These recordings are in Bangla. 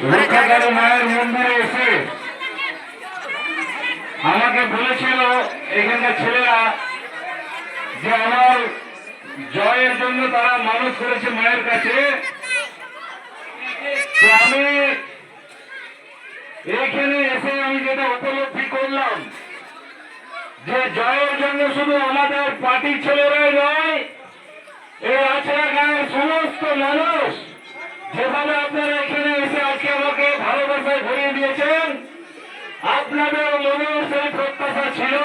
রক্ষাকারী মায়ের মন্দিরে এসে আমাকে বলেছিল এখানকার ছেলেরা যে আমার জয়ের জন্য তারা মানত করেছে মায়ের কাছে। তো আমি এখানে এসে আমি যেটা উপলব্ধি করলাম যে জয়ের জন্য শুধু আমাদের পার্টির ছেলেরাই নয়, এই আছড়া গাঁয়ের সমস্ত মানুষ যেভাবে আপনারা এখানে এসে আজকে আমাকে ভালোবাসায় ভরিয়ে দিয়েছেন, আপনাদের মনেও সেই প্রত্যাশা ছিল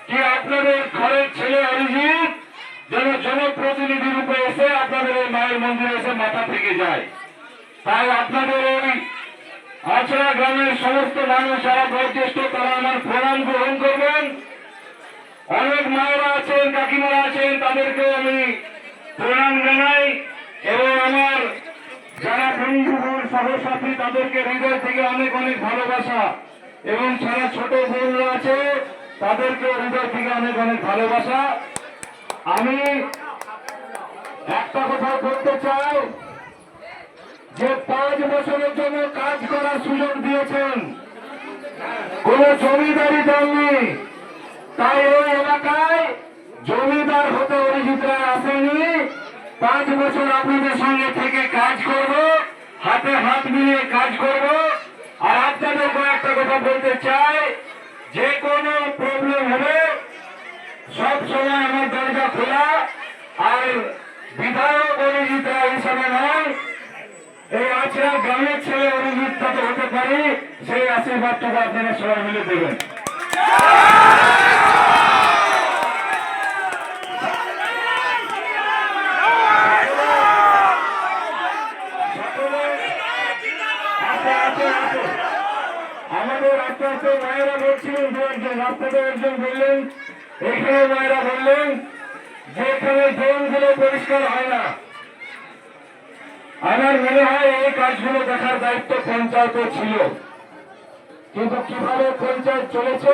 কি আপনাদের ঘরের ছেলে অরিজিৎ যেন জনপ্রতিনিধি রূপে এসে আপনাদের এই মায়ের মন্দিরে এসে মাথা থেকে যায়। তাই আপনাদের ওই আছড়া গ্রামের সমস্ত মানুষ যারা বয়োজ্যেষ্ঠ তারা আমার প্রণাম গ্রহণ করবেন। অনেক মায়েরা আছেন, কাকিমারা আছেন, তাদেরকেও আমি প্রণাম জানাই এবং আমার যারা বন্ধুবর সহসাথী তাদেরকে হৃদয় থেকে অনেক অনেক ভালোবাসা এবং যারা ছোট বোনরা আছে তাদেরকে হৃদয় থেকে অনেক অনেক ভালোবাসা। আমি একটা কথা বলতে চাই যে 5 বছরের জন্য কাজ করার সুযোগ দিয়েছেন, কোন জমিদারি দেননি। তাই ওই এলাকায় জমিদার হতে অরিজিৎ রায় আসেনি। 5 বছর আপনাদের সঙ্গে থেকে কাজ করব, হাতে হাত মিলিয়ে কাজ করব। আর আপনাদেরকে একটা কথা বলতে চাই, যে কোনো প্রবলেম হলে সব সময় আমার দরজা খোলা। আর বিধায়ক অরিজিৎ রায় হিসাবে নয়, এই আছড়া গ্রামের ছেলে অরিজিৎ যাতে হতে পারি সেই আশীর্বাদটুকু আপনারা সবাই মিলে দেবেন। আমাদের আস্তে আস্তে মায়েরা বলছিলেন, দু একজন রাস্তাতে একজন বললেন, এখানে মায়েরা বললেন যে এখানে ড্রেনগুলো পরিষ্কার হয় না। আমার মনে হয় এই কাজগুলো দেখার দায়িত্ব পঞ্চায়েতের ছিল, কিন্তু কিভাবে পঞ্চায়েত চলেছে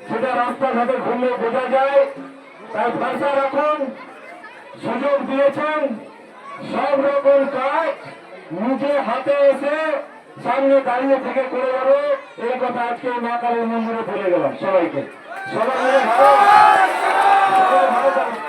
সেটা রাস্তাঘাটে ঘুরলে বোঝা যায়। তাই পয়সা রাখুন, সুযোগ দিয়েছেন, সব রকম কাজ নিজে হাতে এসে সামনে দাঁড়িয়ে থেকে করে যাবো, এই কথা আজকে মা কালীর মন্দিরে বলে গেলাম সবাইকে। সবাই মিলে ভালো থাকবেন।